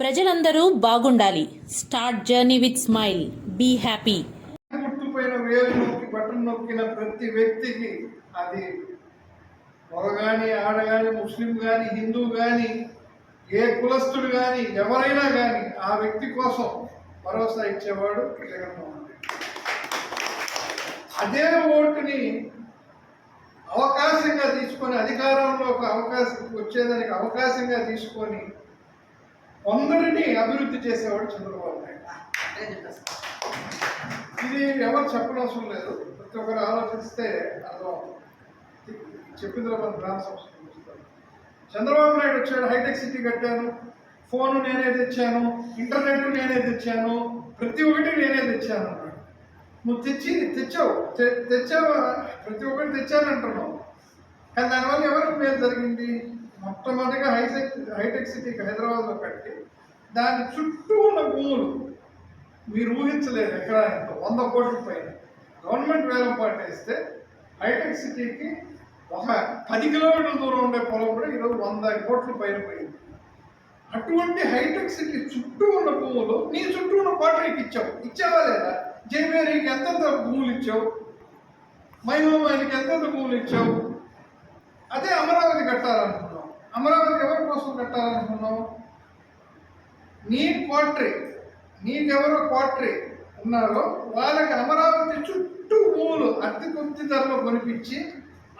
ప్రజలందరూ బాగుండాలి. Start journey with smile. Be happy. పుట్టుపోయిన వేలు నొక్కి బటన్ నొక్కిన ప్రతి వ్యక్తికి, అది మగ కానీ ఆడ కానీ ముస్లిం కానీ హిందూ కానీ ఏ కులస్తుడు కానీ ఎవరైనా కానీ ఆ వ్యక్తి కోసం భరోసా ఇచ్చేవాడు జగన్మోహన్ రెడ్డి. అదే ఓటుని అవకాశంగా తీసుకొని అధికారంలో ఒక అవకాశం వచ్చేదానికి అవకాశంగా తీసుకొని అందరినీ అభివృద్ధి చేసేవాడు చంద్రబాబు నాయుడు. ఇది ఎవరు చెప్పనవసరం లేదు, ప్రతి ఒక్కరు ఆలోచిస్తే అర్థం. చెప్పిన తర్వాత గ్రామ సంస్థ చంద్రబాబు నాయుడు వచ్చాడు, హైటెక్ సిటీ కట్టాను, ఫోను నేనే తెచ్చాను, ఇంటర్నెట్ నేనే తెచ్చాను, ప్రతి ఒక్కటి నేనే తెచ్చాను అన్నాడు. నువ్వు తెచ్చావు, ప్రతి ఒక్కటి తెచ్చానంటున్నావు, కానీ దానివల్ల ఎవరికి మేలు జరిగింది? మొట్టమొదటిగా హైటెక్ సిటీకి హైదరాబాద్లో కట్టి దాని చుట్టూ ఉన్న భూములు మీరు ఊహించలేదు, ఎకరానికి 100 కోట్ల పైన గవర్నమెంట్ వేలం పాటేస్తే హైటెక్ సిటీకి ఒక 10 కిలోమీటర్ల దూరం ఉండే పొలం కూడా ఈరోజు 100 కోట్ల పైన పోయింది. అటువంటి హైటెక్ సిటీ చుట్టూ ఉన్న భూములు నీ చుట్టూ ఉన్న కోటరీకి ఇచ్చావా లేదా? జైవేరికి ఎంతెంత భూములు ఇచ్చావు, మైహోమానికి ఎంతెంత భూములు ఇచ్చావు. అదే అమరావతి కట్టాలనుకున్నావు. అమరావతి ఎవరి కోసం కట్టాలనుకున్నావు? నీ క్వార్టరీ, నీకెవరో క్వార్టరీ ఉన్నారో వాళ్ళకి అమరావతి చుట్టూ భూములు అతి కొద్ది ధరలో కొనిపించి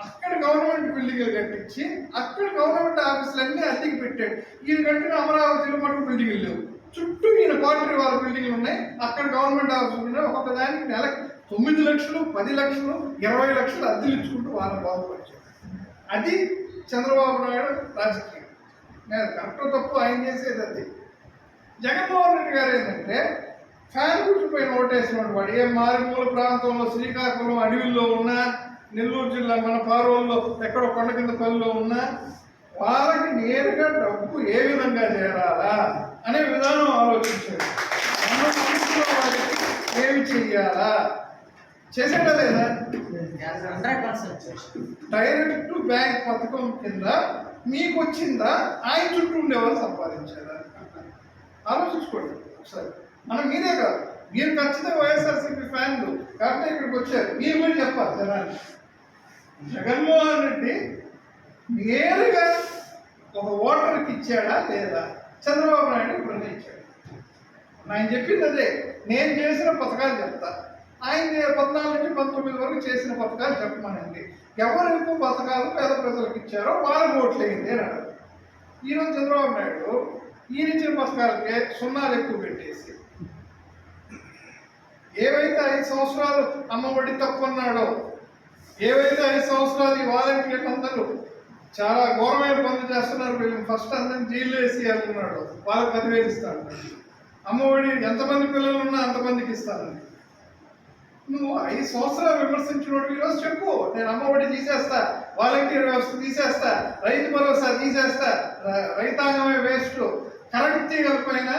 అక్కడ గవర్నమెంట్ బిల్డింగ్లు కట్టించి అక్కడ గవర్నమెంట్ ఆఫీసులన్నీ అద్దెకి పెట్టాడు. ఈయన కట్టిన అమరావతిలో మటుకు బిల్డింగ్లు లేవు, చుట్టూ ఈయన క్వార్టరీ వాళ్ళ బిల్డింగ్లు ఉన్నాయి, అక్కడ గవర్నమెంట్ ఆఫీసులు ఉన్నాయి. ఒక్కొక్క దానికి నెలకు 9 లక్షలు, 10 లక్షలు, 20 లక్షలు అద్దెలు ఇచ్చుకుంటూ వాళ్ళని బాగుపరిచారు. అది చంద్రబాబు నాయుడు రాజకీయం. నేను కరెక్ట్ తప్పు ఆయన చేసేది అది. జగన్మోహన్ రెడ్డి గారు ఏంటంటే ఫ్యాన్ గుర్తు పైన ఓటేసినటువంటి వాడు, ఏ మారుమూల ప్రాంతంలో శ్రీకాకుళం అడవిల్లో ఉన్నా, నెల్లూరు జిల్లా మన పారోల్లో ఎక్కడో కొండ కింద పల్లెలో ఉన్నా వాళ్ళకి నేరుగా డబ్బు ఏ విధంగా చేరాలా అనే విధానం ఆలోచించాడు. వాళ్ళకి ఏమి చెయ్యాలా చేసేటా లేదా? డైరెక్ట్ టు బ్యాంక్ పథకం కింద మీకు వచ్చిందా, ఆయన చుట్టూ ఉండేవాళ్ళు సంపాదించారా? ఆలోచించుకోండి ఒకసారి. మనం మీరే కాదు, మీరు ఖచ్చితంగా వైఎస్ఆర్సీపీ ఫ్యాన్లు కాబట్టి ఇక్కడికి వచ్చారు, మీరు కూడా చెప్పాలి జనాన్ని. జగన్మోహన్ రెడ్డి నేరుగా ఒక ఓటర్కి ఇచ్చాడా లేదా? చంద్రబాబు నాయుడు ఇప్పుడు ఇచ్చాడు. ఆయన చెప్పింది అదే, నేను చేసిన పథకాలు చెప్తా. ఆయన 14 నుంచి 19 వరకు చేసిన పథకాలు చెప్పమనండి. ఎవరు ఎక్కువ పథకాలు పేద ప్రజలకు ఇచ్చారో వాళ్ళకి ఓట్లేయండి అని అన్నారు. ఈరోజు చంద్రబాబు నాయుడు ఈయన ఇచ్చిన పథకాలకే 0 ఎక్కువ పెట్టేసి ఏవైతే 5 సంవత్సరాలు అమ్మఒడి తక్కువ ఉన్నాడో, ఏవైతే 5 సంవత్సరాలు ఈ వాలంటీర్లు అందరూ చాలా ఘోరమైన పనులు చేస్తున్నారు, వీళ్ళని ఫస్ట్ అందరిని జైలు వేసి అనుకున్నాడు, వాళ్ళకి 10,000 ఇస్తాను. అమ్మఒడి ఎంతమంది పిల్లలు ఉన్నా అంతమందికి ఇస్తానని నువ్వు 5 సంవత్సరాలు విమర్శించినోడు ఈరోజు చెప్పు, నేను అమ్మఒడి తీసేస్తా, వాలంటీర్ వ్యవస్థ తీసేస్తా, రైతు భరోసా తీసేస్తా, రైతాంగమే వేస్ట్, కరెంట్ తీగల పైన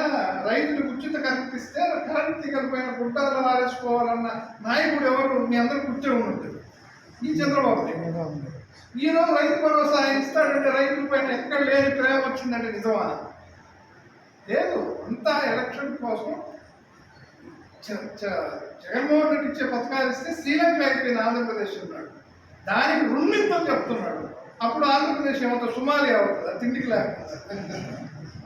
రైతులకు ఉచిత కరెంట్ ఇస్తే కరెంట్ తీగల పైన గుడ్డాలు వారేసుకోవాలన్న నాయకుడు ఎవరు? మీ అందరూ కూర్చొని ఉంటుంది ఈ చంద్రబాబు నాయుడు. ఈరోజు రైతు భరోసా ఆయన ఇస్తాడంటే రైతుల పైన ఎక్కడ లేని ప్రేమ వచ్చిందంటే నిజమా? లేదు. అంతా ఎలక్షన్ కోసం జగన్మోహన్ రెడ్డి ఇచ్చే పథకాలు ఇస్తే శ్రీలంక అయిపోయిన ఆంధ్రప్రదేశ్ ఉన్నాడు, దానికి 2 చెప్తున్నాడు. అప్పుడు ఆంధ్రప్రదేశ్ ఏమంతా సుమాలియా అవుతుంది, తిండికి లేకపోతే.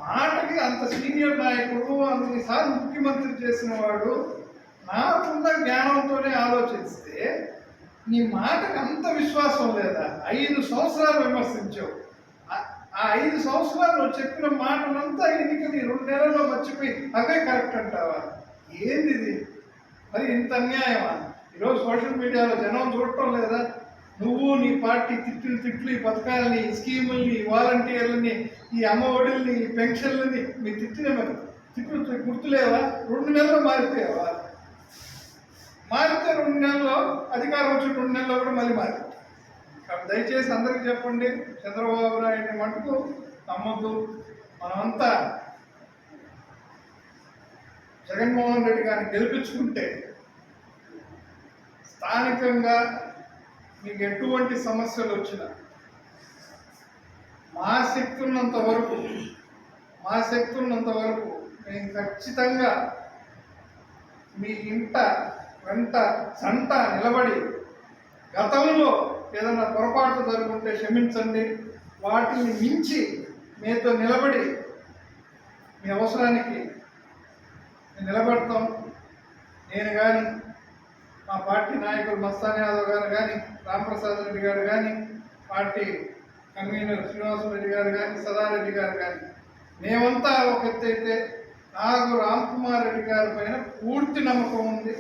మాటకి అంత సీనియర్ నాయకుడు, అన్నిసార్లు ముఖ్యమంత్రి చేసిన వాడు, నాకున్న జ్ఞానంతోనే ఆలోచిస్తే నీ మాటకు అంత విశ్వాసం లేదా? 5 సంవత్సరాలు విమర్శించావు, ఆ 5 సంవత్సరాలు చెప్పిన మాటలంతా ఎన్నికని 2 నెలల్లో మర్చిపోయి అవే కరెక్ట్ అంటావా? ఏంది ఇది? మరి ఇంత అన్యాయమా? ఈరోజు సోషల్ మీడియాలో జనం చూడటం లేదా? నువ్వు నీ పార్టీ తిట్లు, ఈ పథకాలని, స్కీముల్ని, వాలంటీర్లని, ఈ అమ్మఒడిల్ని, ఈ పెన్షన్లని మీ తిట్టిన మరి తిట్లు గుర్తులేవా? 2 నెలల్లో మారిపోయావా? మారితే 2 నెలల్లో అధికారం వచ్చి 2 నెలల్లో కూడా మళ్ళీ మారి. కాబట్టి దయచేసి అందరికీ చెప్పండి, చంద్రబాబు నాయుడిని మటుకు నమ్మొద్దు. మనమంతా జగన్మోహన్ రెడ్డి గారిని గెలిపించుకుంటే స్థానికంగా మీకు ఎటువంటి సమస్యలు వచ్చినా మా శక్తి ఉన్నంత వరకు మేము ఖచ్చితంగా మీ ఇంట వెంట సంట నిలబడి గతంలో ఏదైనా పొరపాటు జరుగుంటే క్షమించండి, వాటిని మించి మీతో నిలబడి మీ అవసరానికి నిలబడతాం. నేను కానీ, మా పార్టీ నాయకులు మస్తాన్ యాదవ్ గారు కానీ, రాంప్రసాద్ రెడ్డి గారు కానీ, పార్టీ కన్వీనర్ శ్రీనివాసరెడ్డి గారు కానీ, సదారెడ్డి గారు కానీ, మేమంతా ఒక ఎత్తు అయితే నాకు రామ్ కుమార్ రెడ్డి గారి పైన పూర్తి నమ్మకం ఉంది.